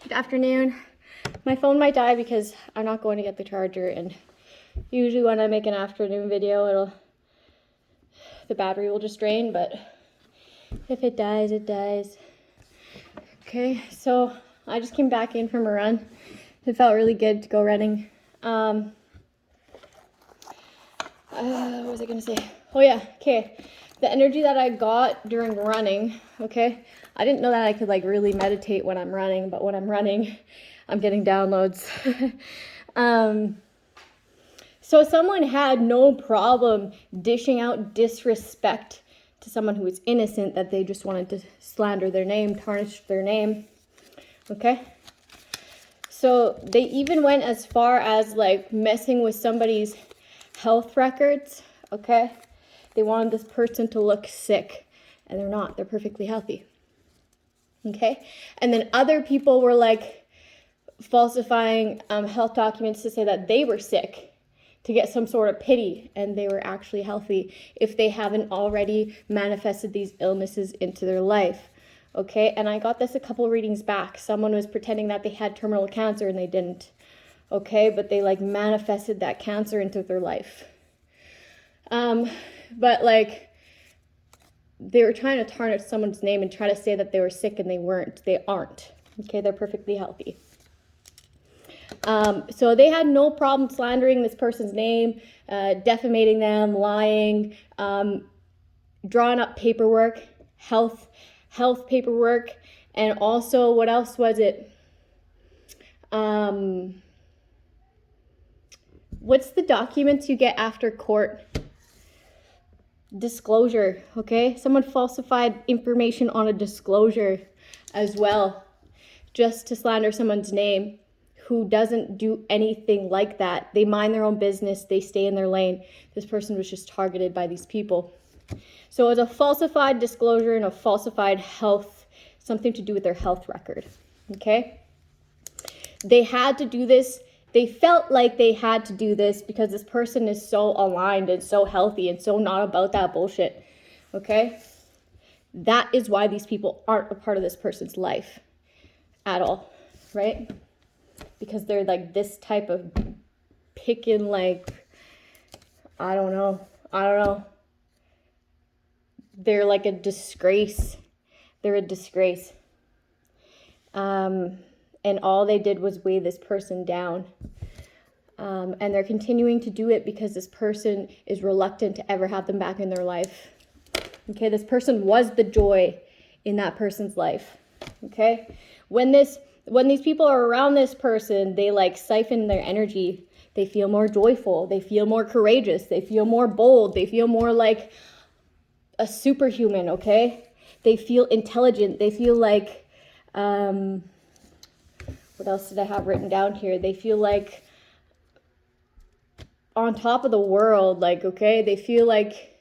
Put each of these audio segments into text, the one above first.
Good afternoon. My phone might die because I'm not going to get the charger, and usually when I make an afternoon video, the battery will just drain, but if it dies, it dies. Okay, so I just came back in from a run. It felt really good to go running. What was I gonna say? Oh yeah, okay. The energy that I got during running, okay? I didn't know that I could like really meditate when I'm running, but when I'm running, I'm getting downloads. So someone had no problem dishing out disrespect to someone who was innocent, that they just wanted to slander their name, tarnish their name, okay? So they even went as far as like messing with somebody's health records, okay? They wanted this person to look sick, and they're not. They're perfectly healthy, okay? And then other people were like falsifying health documents to say that they were sick to get some sort of pity, and they were actually healthy if they haven't already manifested these illnesses into their life, okay? And I got this a couple readings back. Someone was pretending that they had terminal cancer and they didn't, okay? But they like manifested that cancer into their life. But like they were trying to tarnish someone's name and try to say that they were sick, and they weren't. They aren't, okay? They're perfectly healthy. So they had no problem slandering this person's name, defamating them, lying, drawing up paperwork, health paperwork, and also, what else was it? What's the documents you get after court? Disclosure, okay? Someone falsified information on a disclosure as well, just to slander someone's name, who doesn't do anything like that. They mind their own business. They stay in their lane. This person was just targeted by these people. So it was a falsified disclosure and a falsified health, something to do with their health record, okay? They had to do this. They felt like they had to do this because this person is so aligned and so healthy and so not about that bullshit, okay? That is why these people aren't a part of this person's life at all, right? Because they're like this type of picking, like, I don't know. They're like a disgrace. They're a disgrace. And all they did was weigh this person down. And they're continuing to do it because this person is reluctant to ever have them back in their life. Okay, this person was the joy in that person's life. Okay, when these people are around this person, they like siphon their energy. They feel more joyful. They feel more courageous. They feel more bold. They feel more like a superhuman, okay? They feel intelligent. They feel like, what else did I have written down here? They feel like on top of the world, like, okay? They feel like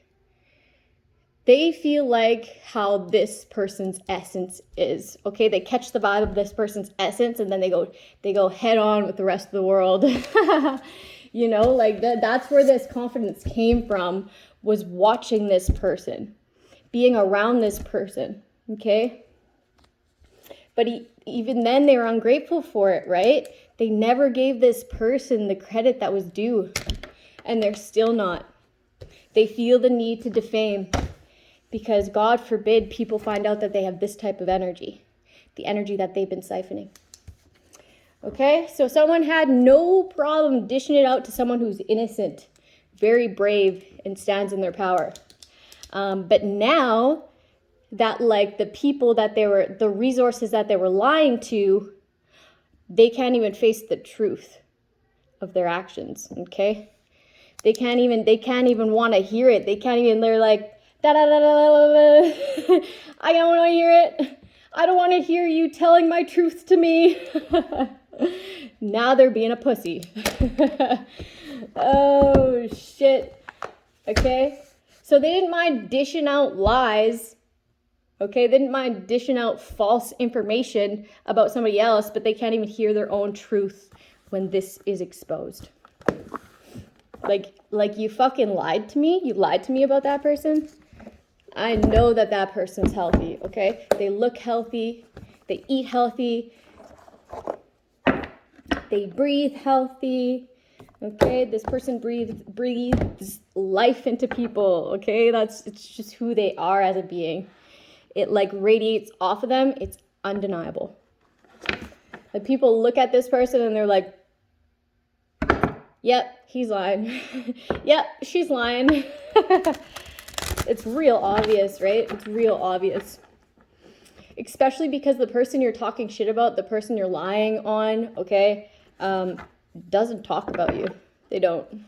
how this person's essence is, okay? They catch the vibe of this person's essence, and then they go head on with the rest of the world. You know, like that's where this confidence came from, was watching this person, being around this person, okay? But even then they were ungrateful for it, right? They never gave this person the credit that was due, and they're still not. They feel the need to defame, because God forbid people find out that they have this type of energy, the energy that they've been siphoning. Okay, so someone had no problem dishing it out to someone who's innocent, very brave, and stands in their power. But now that like the people that the resources that they were lying to, they can't even face the truth of their actions, okay? They can't even want to hear it. They're like, da da da da da. I don't want to hear it. I don't want to hear you telling my truth to me. Now they're being a pussy. Oh shit. Okay. So they didn't mind dishing out lies. Okay. They didn't mind dishing out false information about somebody else, but they can't even hear their own truth when this is exposed. Like you fucking lied to me. You lied to me about that person. I know that person's healthy, okay? They look healthy. They eat healthy. They breathe healthy. Okay, this person breathes life into people. Okay, it's just who they are as a being. It like radiates off of them. It's undeniable. Like people look at this person and they're like, yep, he's lying. Yep, she's lying. It's real obvious, right? It's real obvious. Especially because the person you're talking shit about, the person you're lying on, okay, doesn't talk about you. They don't.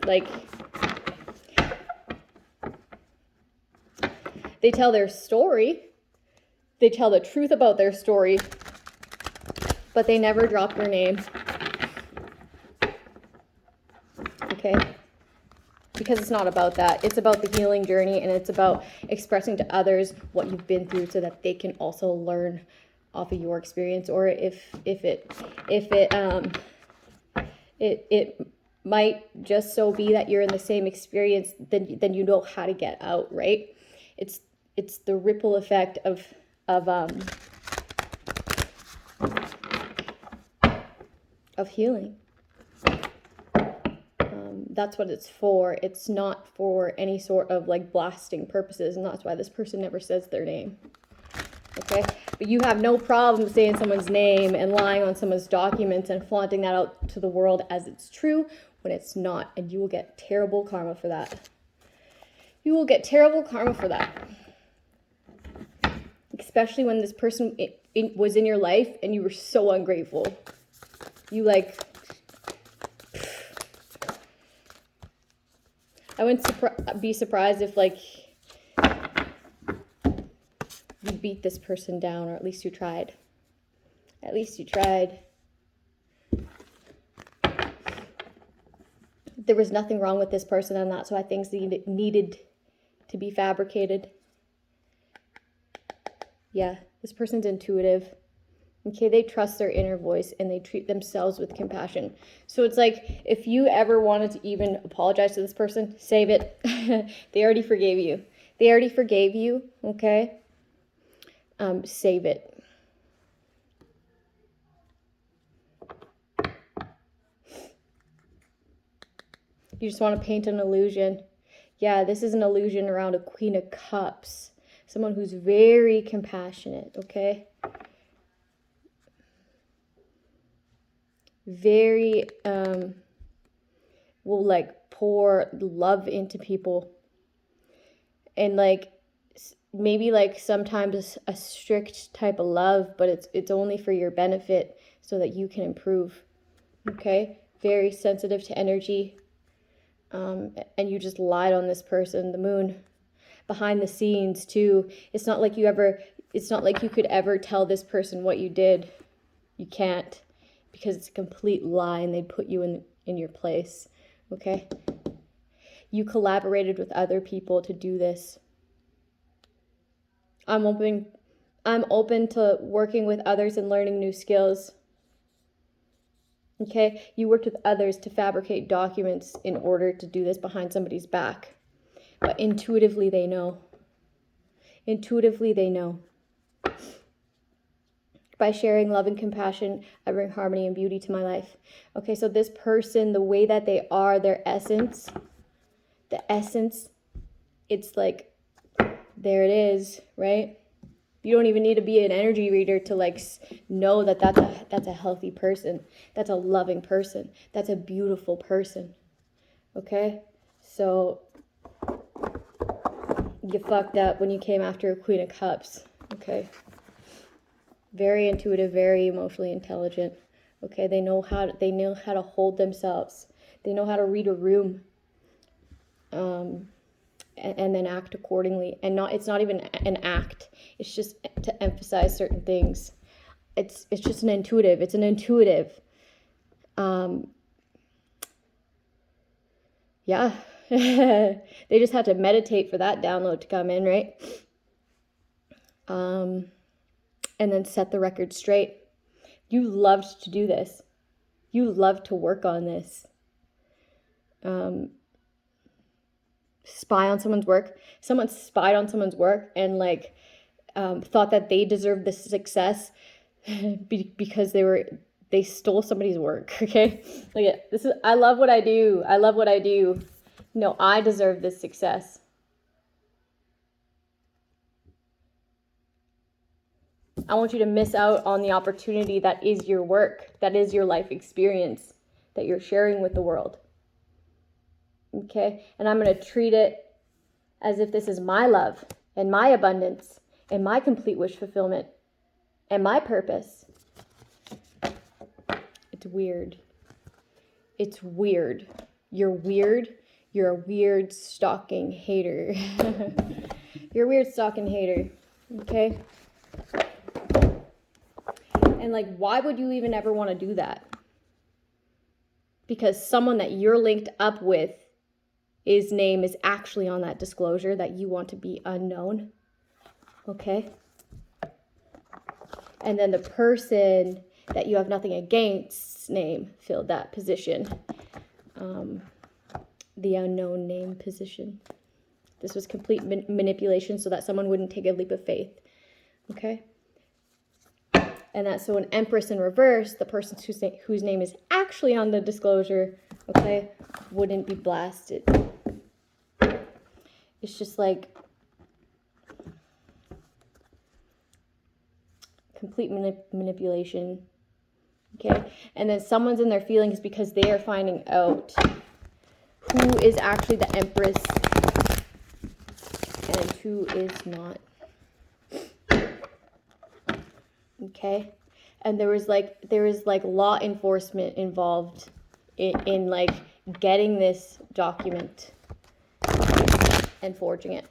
Like, they tell their story. They tell the truth about their story, but they never drop their name. Okay? Because it's not about that. It's about the healing journey, and it's about expressing to others what you've been through so that they can also learn off of your experience. Or if it might just so be that you're in the same experience, then you know how to get out, right? It's the ripple effect of healing. That's what it's for. It's not for any sort of like blasting purposes, and that's why this person never says their name. Okay? But you have no problem saying someone's name and lying on someone's documents and flaunting that out to the world as it's true when it's not, and you will get terrible karma for that. You will get terrible karma for that. Especially when this person was in your life and you were so ungrateful. You like... I wouldn't be surprised if, like, you beat this person down, or at least you tried. At least you tried. There was nothing wrong with this person, and that's why things needed to be fabricated. Yeah, this person's intuitive. Okay, they trust their inner voice and they treat themselves with compassion. So it's like, if you ever wanted to even apologize to this person, save it. They already forgave you. They already forgave you, okay? Save it. You just want to paint an illusion. Yeah, this is an illusion around a Queen of Cups. Someone who's very compassionate, okay? Very will like pour love into people, and like maybe like sometimes a strict type of love, but it's only for your benefit so that you can improve. Okay, very sensitive to energy, and you just lied on this person. The moon behind the scenes too. It's not like you could ever tell this person what you did. You can't. Because it's a complete lie and they'd put you in your place, okay? You collaborated with other people to do this. I'm open to working with others and learning new skills. Okay? You worked with others to fabricate documents in order to do this behind somebody's back. But intuitively they know. Intuitively they know. By sharing love and compassion, I bring harmony and beauty to my life. Okay, so this person, the way that they are, their essence, it's like, there it is, right? You don't even need to be an energy reader to like know that that's a healthy person. That's a loving person. That's a beautiful person. Okay? So you fucked up when you came after a Queen of Cups. Okay? Very intuitive, very emotionally intelligent. Okay, they know how to hold themselves. They know how to read a room, and then act accordingly. And it's not even an act. It's just to emphasize certain things. It's just an intuitive. It's an intuitive. Yeah, they just had to meditate for that download to come in, right? And then set the record straight. You loved to do this. You loved to work on this. Spy on someone's work. Someone spied on someone's work and like thought that they deserved the success because they stole somebody's work. Okay, look at this. I love what I do. I love what I do. No, I deserve this success. I want you to miss out on the opportunity that is your work, that is your life experience that you're sharing with the world. Okay, and I'm going to treat it as if this is my love and my abundance and my complete wish fulfillment and my purpose. It's weird. It's weird. You're weird. You're a weird stalking hater. You're a weird stalking hater. Okay? And like, why would you even ever want to do that? Because someone that you're linked up with, his name is actually on that disclosure that you want to be unknown. Okay? And then the person that you have nothing against name filled that position. The unknown name position. This was complete manipulation so that someone wouldn't take a leap of faith. Okay? And that's so an Empress in reverse, the person whose name is actually on the disclosure, okay, wouldn't be blasted. It's just like complete manipulation. Okay, and then someone's in their feelings because they are finding out who is actually the Empress and who is not. Okay, and there was like law enforcement involved in like getting this document and forging it.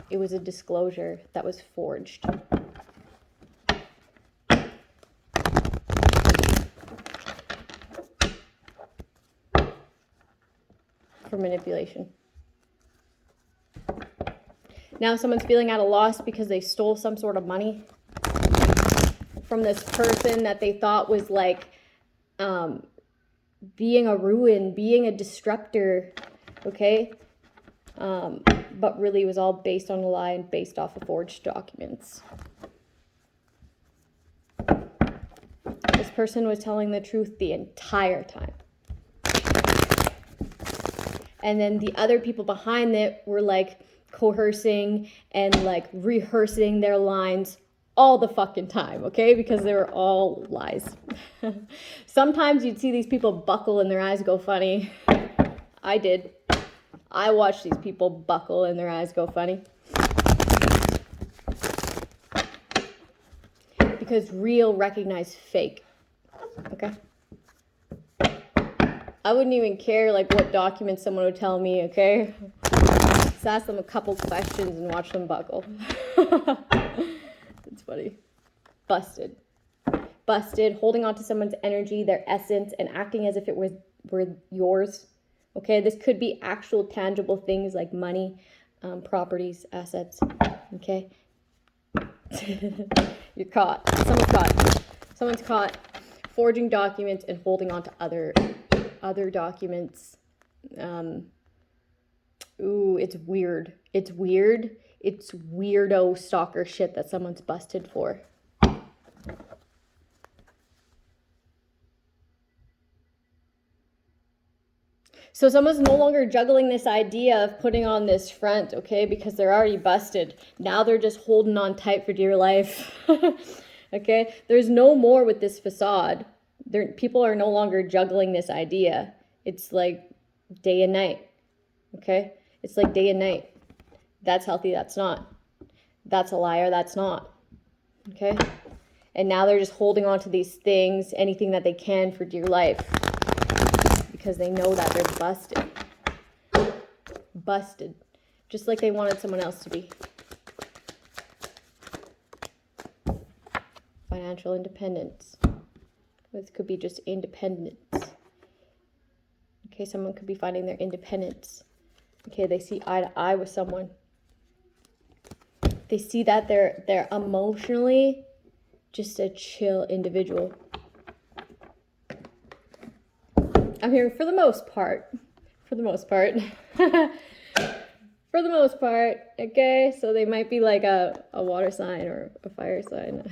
It was a disclosure that was forged. For manipulation. Now someone's feeling at a loss because they stole some sort of money from this person that they thought was like being a ruin, being a disruptor, okay? But really it was all based on a lie and based off of forged documents. This person was telling the truth the entire time. And then the other people behind it were like coercing and like rehearsing their lines all the fucking time, okay? Because they were all lies. Sometimes you'd see these people buckle and their eyes go funny. I did. I watched these people buckle and their eyes go funny. Because real recognize fake, okay? I wouldn't even care like what documents someone would tell me, okay? Just ask them a couple questions and watch them buckle. It's funny. Busted, holding on to someone's energy, their essence, and acting as if it were yours. Okay, this could be actual tangible things like money, properties, assets. Okay, you're caught. Someone's caught forging documents and holding on to other documents. Ooh, it's weird. It's weirdo stalker shit that someone's busted for. So someone's no longer juggling this idea of putting on this front, okay, because they're already busted. Now they're just holding on tight for dear life. Okay, there's no more with this facade. People are no longer juggling this idea. It's like day and night, okay? It's like day and night. That's healthy, that's not. That's a liar, that's not, okay? And now they're just holding on to these things, anything that they can for dear life, because they know that they're busted, just like they wanted someone else to be. Financial independence. This could be just independence. Okay, someone could be finding their independence. Okay, they see eye to eye with someone. They see that they're emotionally just a chill individual. I'm hearing for the most part. For For the most part, okay? So they might be like a water sign or a fire sign.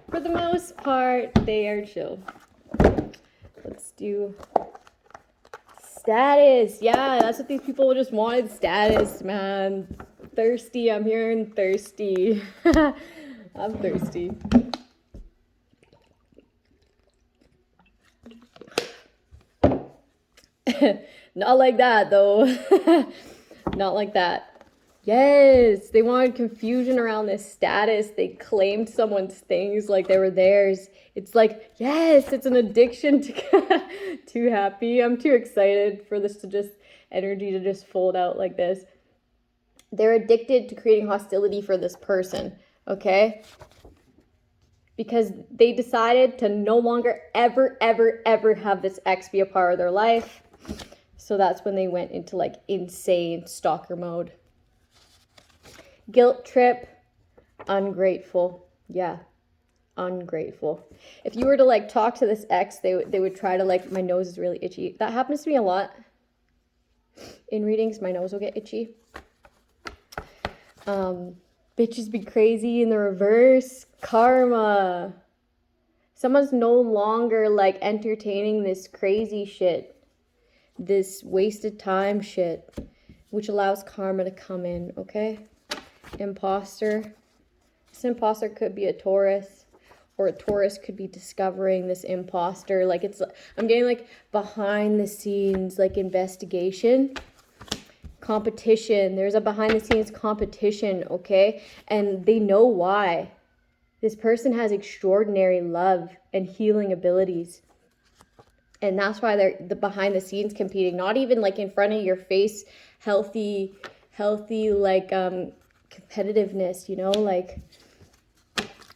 For the most part, they are chill. Let's do status. Yeah, that's what these people just wanted. Status, man. Thirsty. I'm hearing thirsty. I'm thirsty. Not like that, though. Not like that. Yes, they wanted confusion around this status. They claimed someone's things like they were theirs. It's like, yes, it's an addiction to too happy. I'm too excited for this to just energy to just fold out like this. They're addicted to creating hostility for this person, okay? Because they decided to no longer ever, ever, ever have this ex be a part of their life. So that's when they went into like insane stalker mode. Guilt trip, ungrateful. Yeah, ungrateful. If you were to like talk to this ex, they would try to like, my nose is really itchy. That happens to me a lot. In readings, my nose will get itchy. Bitches be crazy in the reverse. Karma. Someone's no longer like entertaining this crazy shit. This wasted time shit. Which allows karma to come in, okay? Imposter. This imposter could be a Taurus. Or a Taurus could be discovering this imposter. Like it's, I'm getting like behind the scenes like investigation. Competition. There's a behind the scenes competition, okay? And they know why. This person has extraordinary love and healing abilities. And that's why they're the behind the scenes competing. Not even like in front of your face, healthy like competitiveness, you know, like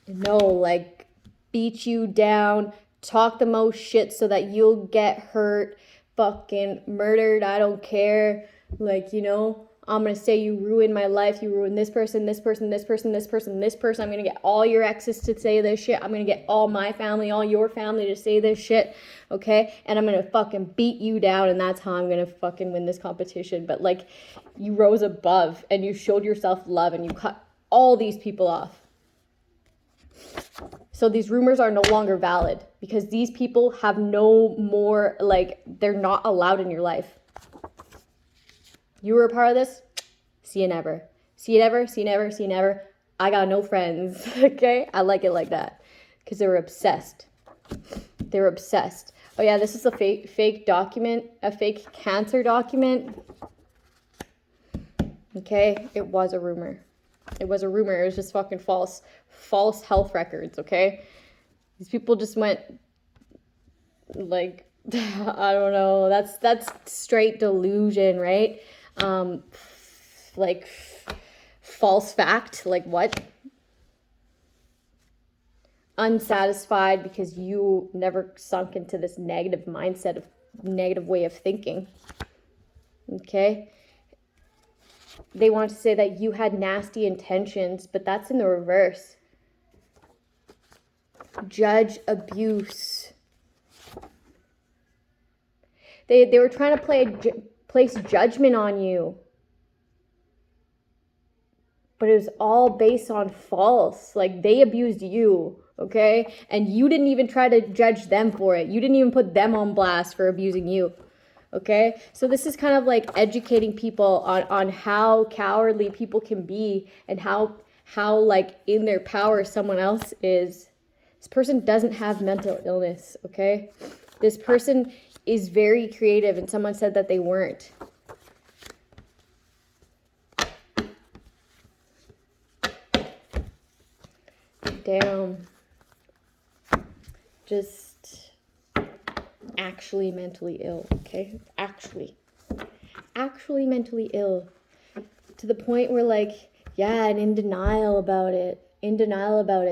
no, like beat you down, talk the most shit so that you'll get hurt, fucking murdered, I don't care. Like, you know, I'm going to say you ruined my life. You ruined this person, this person, this person, this person, this person. I'm going to get all your exes to say this shit. I'm going to get all my family, all your family to say this shit. Okay. And I'm going to fucking beat you down. And that's how I'm going to fucking win this competition. But like you rose above and you showed yourself love and you cut all these people off. So these rumors are no longer valid because these people have no more, like, they're not allowed in your life. You were a part of this? See you never. See you never, see you never, see you never. I got no friends, okay? I like it like that because they were obsessed. They were obsessed. Oh yeah, this is a fake document, a fake cancer document. Okay, it was a rumor. It was a rumor. It was just fucking false health records, okay? These people just went like, I don't know. That's straight delusion, right? Like false fact, like what? Unsatisfied because you never sunk into this negative mindset of negative way of thinking. Okay? They want to say that you had nasty intentions, but that's in the reverse. Judge abuse. They were trying to place judgment on you. But it was all based on false. Like they abused you, okay? And you didn't even try to judge them for it. You didn't even put them on blast for abusing you. Okay, so this is kind of like educating people on how cowardly people can be and how like in their power someone else is. This person doesn't have mental illness, okay? This person is very creative and someone said that they weren't. Damn. Just actually mentally ill, okay? Actually mentally ill to the point where like, yeah, and in denial about it.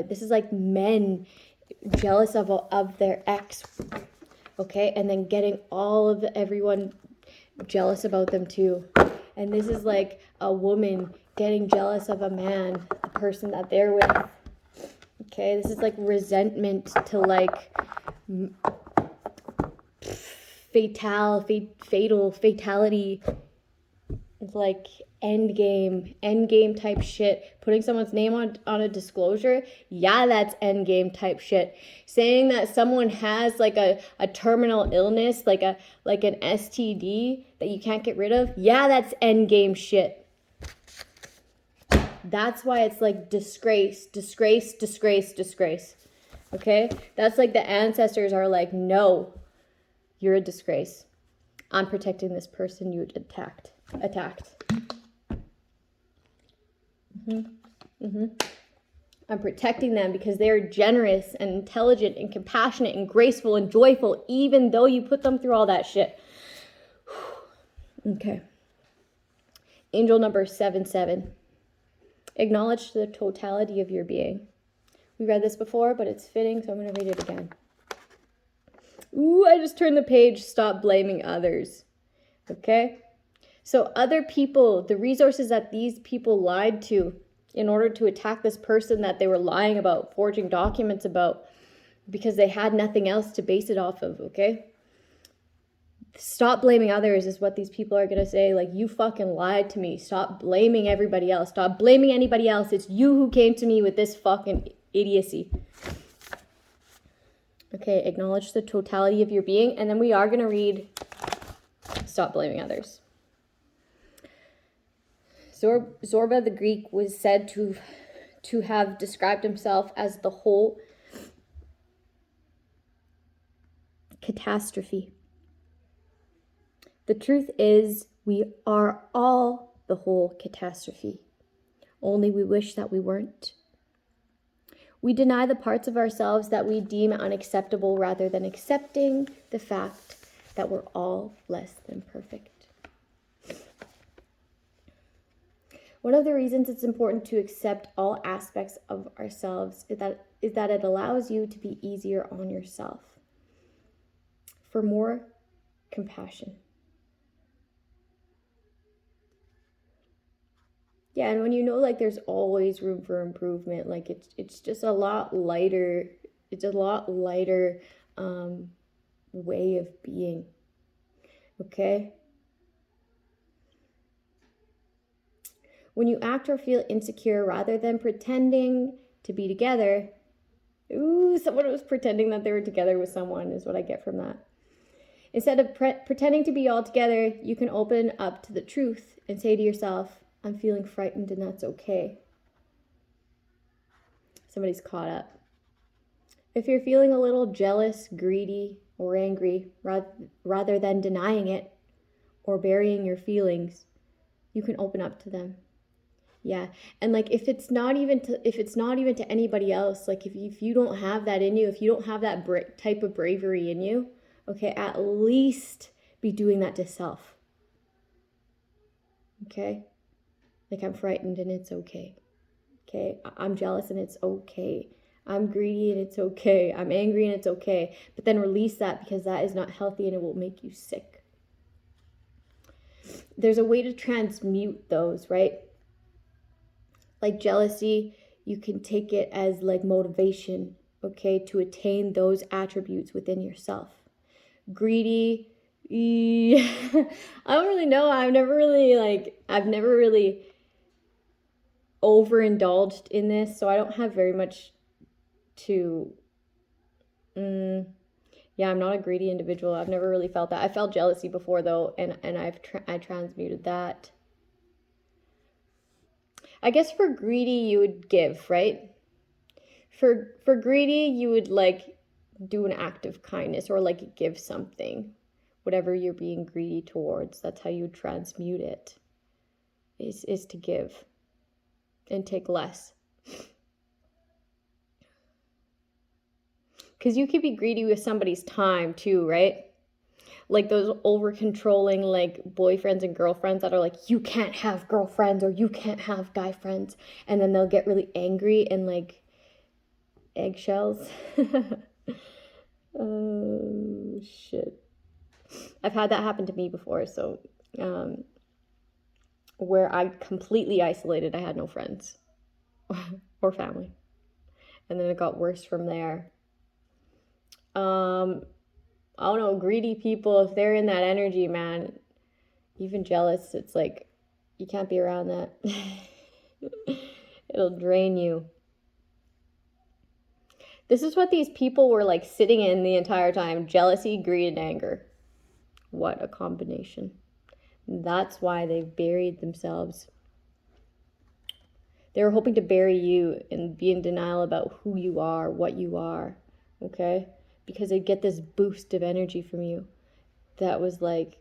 This is like men jealous of their ex, okay? And then getting all of everyone jealous about them too. And this is like a woman getting jealous of a man, the person that they're with. Okay, this is like resentment to like fatality. like end game type shit. Putting someone's name on a disclosure, yeah, that's end game type shit. Saying that someone has like a terminal illness, like an STD that you can't get rid of, yeah, that's end game shit. That's why it's like disgrace. Okay? That's like the ancestors are like, no, you're a disgrace. I'm protecting this person you attacked. I'm protecting them because they're generous and intelligent and compassionate and graceful and joyful, even though you put them through all that shit. Okay. Angel number 77. Acknowledge the totality of your being. We read this before, but it's fitting, so I'm going to read it again. Ooh, I just turned the page. Stop blaming others. Okay? So other people, the resources that these people lied to in order to attack this person that they were lying about, forging documents about, because they had nothing else to base it off of, okay? Stop blaming others is what these people are going to say. Like, you fucking lied to me. Stop blaming everybody else. Stop blaming anybody else. It's you who came to me with this fucking idiocy. Okay, acknowledge the totality of your being. And then we are going to read Stop Blaming Others. Zorba the Greek was said to have described himself as the whole catastrophe. The truth is, we are all the whole catastrophe. Only we wish that we weren't. We deny the parts of ourselves that we deem unacceptable rather than accepting the fact that we're all less than perfect. One of the reasons it's important to accept all aspects of ourselves is that it allows you to be easier on yourself. For more compassion. Yeah, and when you know, like, there's always room for improvement, like, it's just a lot lighter. It's a lot lighter way of being. Okay? When you act or feel insecure rather than pretending to be together, ooh, someone was pretending that they were together with someone is what I get from that. Instead of pretending to be all together, you can open up to the truth and say to yourself, I'm feeling frightened and that's okay. Somebody's caught up. If you're feeling a little jealous, greedy, or angry, rather than denying it or burying your feelings, you can open up to them. Yeah, and like if it's not even to anybody else, like if you don't have that in you, if you don't have that type of bravery in you, okay, at least be doing that to self. Okay? Like, I'm frightened and it's okay. Okay? I'm jealous and it's okay. I'm greedy and it's okay. I'm angry and it's okay. But then release that, because that is not healthy and it will make you sick. There's a way to transmute those, right? Like jealousy, you can take it as like motivation, okay, to attain those attributes within yourself. Greedy, I don't really know. I've never really overindulged in this, so I don't have very much to yeah, I'm not a greedy individual. I've never really felt that. I felt jealousy before though, and I transmuted that. I guess for greedy you would give, right? For greedy you would like do an act of kindness or like give something, whatever you're being greedy towards. That's how you transmute it, is to give and take less. Because you could be greedy with somebody's time too, right? Like those over-controlling like boyfriends and girlfriends that are like, you can't have girlfriends or you can't have guy friends. And then they'll get really angry and like eggshells. Oh, shit. I've had that happen to me before. So, where I completely isolated, I had no friends or family. And then it got worse from there. I don't know, greedy people, if they're in that energy, man, even jealous, it's like, You can't be around that. It'll drain you. This is what these people were like sitting in the entire time. Jealousy, greed, and anger. What a combination. That's why they buried themselves. They were hoping to bury you and be in denial about who you are, what you are, okay? Because they'd get this boost of energy from you that was like,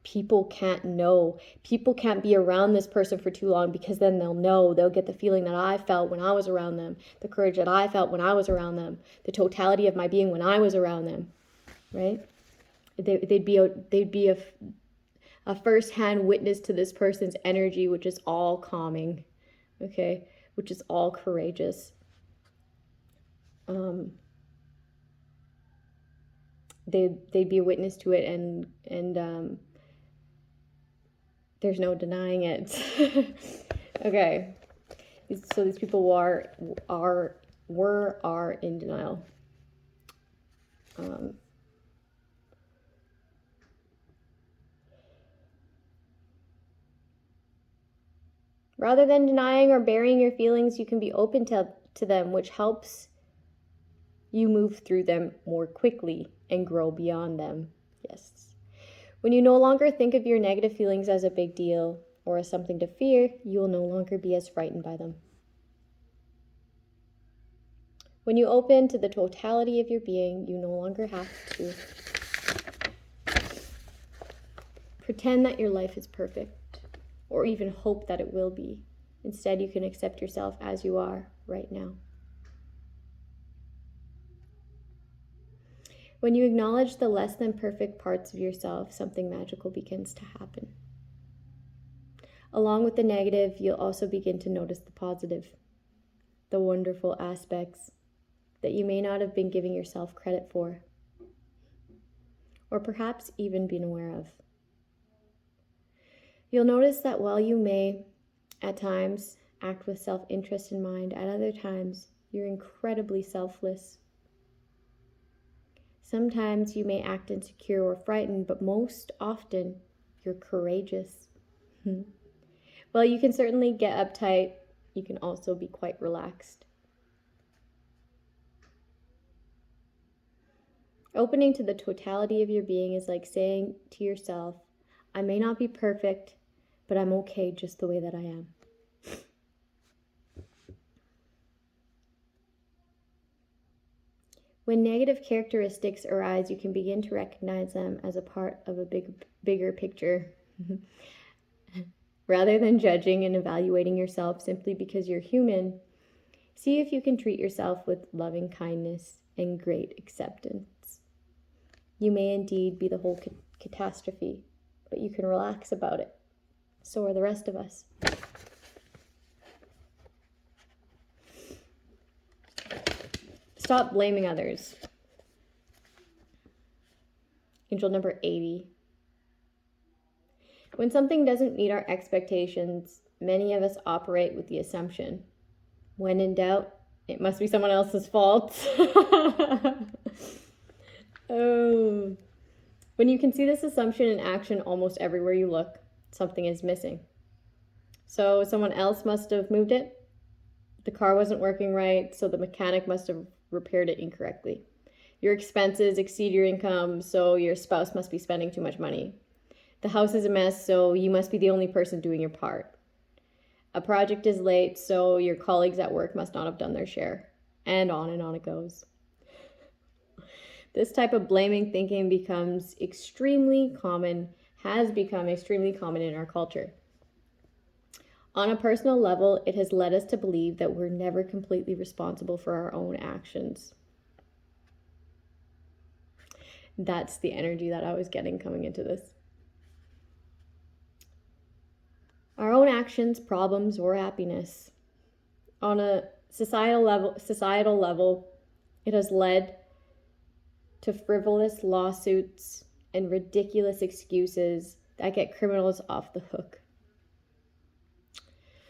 people can't know. People can't be around this person for too long because then they'll know. They'll get the feeling that I felt when I was around them, the courage that I felt when I was around them, the totality of my being when I was around them, right? They'd be a first-hand witness to this person's energy, which is all calming, okay? Which is all courageous. They'd be a witness to it, and there's no denying it. Okay, so these people are in denial. Rather than denying or burying your feelings, you can be open to them, which helps you move through them more quickly and grow beyond them. Yes. When you no longer think of your negative feelings as a big deal or as something to fear, you will no longer be as frightened by them. When you open to the totality of your being, you no longer have to pretend that your life is perfect or even hope that it will be. Instead, you can accept yourself as you are right now. When you acknowledge the less than perfect parts of yourself, something magical begins to happen. Along with the negative, you'll also begin to notice the positive, the wonderful aspects that you may not have been giving yourself credit for, or perhaps even been aware of. You'll notice that while you may, at times, act with self-interest in mind, at other times, you're incredibly selfless. Sometimes you may act insecure or frightened, but most often, you're courageous. Well, you can certainly get uptight. You can also be quite relaxed. Opening to the totality of your being is like saying to yourself, I may not be perfect, but I'm okay just the way that I am. When negative characteristics arise, you can begin to recognize them as a part of a bigger picture. Rather than judging and evaluating yourself simply because you're human, see if you can treat yourself with loving kindness and great acceptance. You may indeed be the whole catastrophe, but you can relax about it. So are the rest of us. Stop blaming others. Angel number 80. When something doesn't meet our expectations, many of us operate with the assumption, when in doubt, it must be someone else's fault. Oh. When you can see this assumption in action almost everywhere you look, something is missing. So someone else must have moved it. The car wasn't working right, so the mechanic must have repaired it incorrectly. Your expenses exceed your income, so your spouse must be spending too much money. The house is a mess, so you must be the only person doing your part. A project is late, so your colleagues at work must not have done their share. And on it goes. This type of blaming thinking has become extremely common in our culture. On a personal level, it has led us to believe that we're never completely responsible for our own actions. That's the energy that I was getting coming into this. Our own actions, problems, or happiness. On a societal level, it has led to frivolous lawsuits and ridiculous excuses that get criminals off the hook.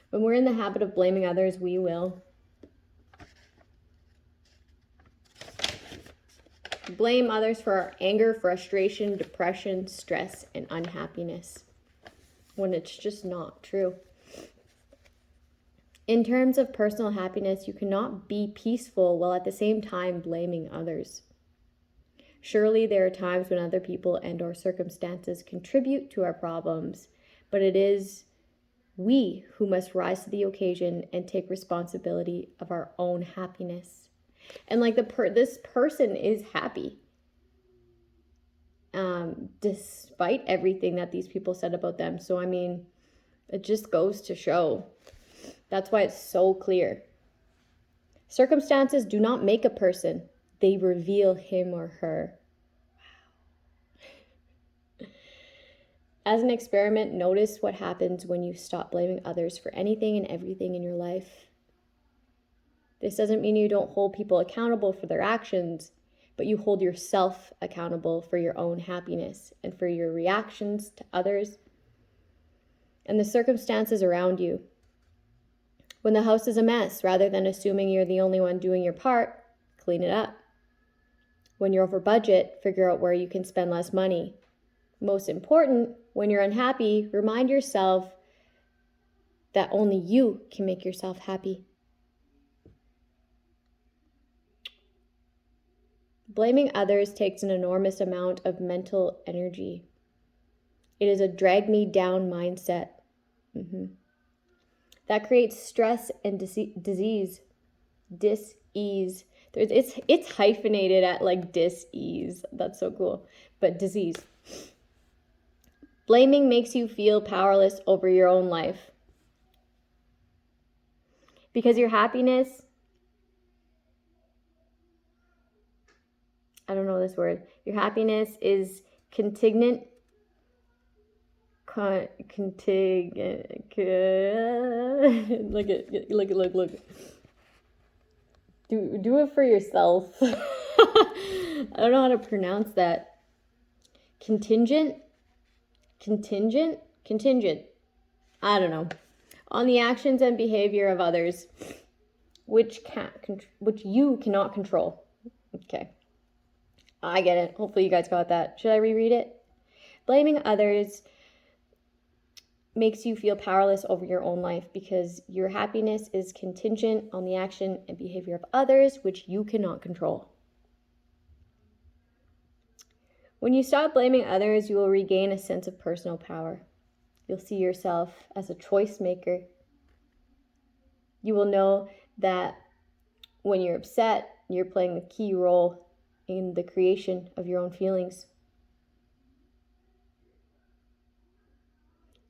When we're in the habit of blaming others, we will blame others for our anger, frustration, depression, stress, and unhappiness. when it's just not true. In terms of personal happiness, you cannot be peaceful while at the same time blaming others. Surely there are times when other people and or circumstances contribute to our problems, but it is we who must rise to the occasion and take responsibility of our own happiness. And like this person is happy, despite everything that these people said about them. So I mean, it just goes to show. That's why it's so clear. Circumstances do not make a person. They reveal him or her. Wow. As an experiment, notice what happens when you stop blaming others for anything and everything in your life. This doesn't mean you don't hold people accountable for their actions, but you hold yourself accountable for your own happiness and for your reactions to others and the circumstances around you. When the house is a mess, rather than assuming you're the only one doing your part, clean it up. When you're over budget, figure out where you can spend less money. Most important, when you're unhappy, remind yourself that only you can make yourself happy. Blaming others takes an enormous amount of mental energy. It is a drag me down mindset. That creates stress and dis-ease. It's hyphenated at like dis-ease. That's so cool. But disease. Blaming makes you feel powerless over your own life. Because your happiness, I don't know this word. Your happiness is contingent. Look. Do it for yourself. I don't know how to pronounce that. Contingent. I don't know. On the actions and behavior of others, which you cannot control. Okay. I get it. Hopefully you guys got that. Should I reread it? Blaming others makes you feel powerless over your own life because your happiness is contingent on the action and behavior of others, which you cannot control. When you stop blaming others, you will regain a sense of personal power. You'll see yourself as a choice maker. You will know that when you're upset, you're playing the key role in the creation of your own feelings.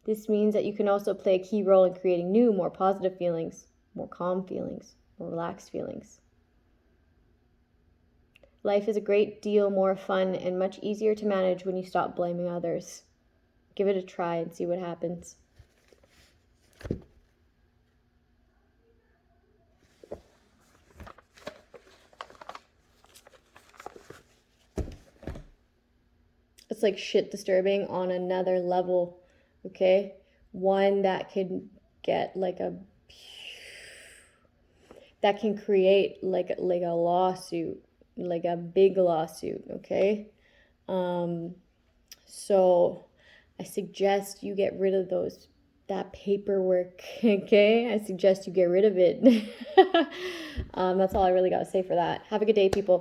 This means that you can also play a key role in creating new, more positive feelings, more calm feelings, more relaxed feelings. Life is a great deal more fun and much easier to manage when you stop blaming others. Give it a try and see what happens. It's like shit disturbing on another level. Okay, one that can get that can create like a lawsuit, like a big lawsuit. Okay, so I suggest you get rid of that paperwork. Okay, I suggest you get rid of it. That's all I really got to say for that. Have a good day, people.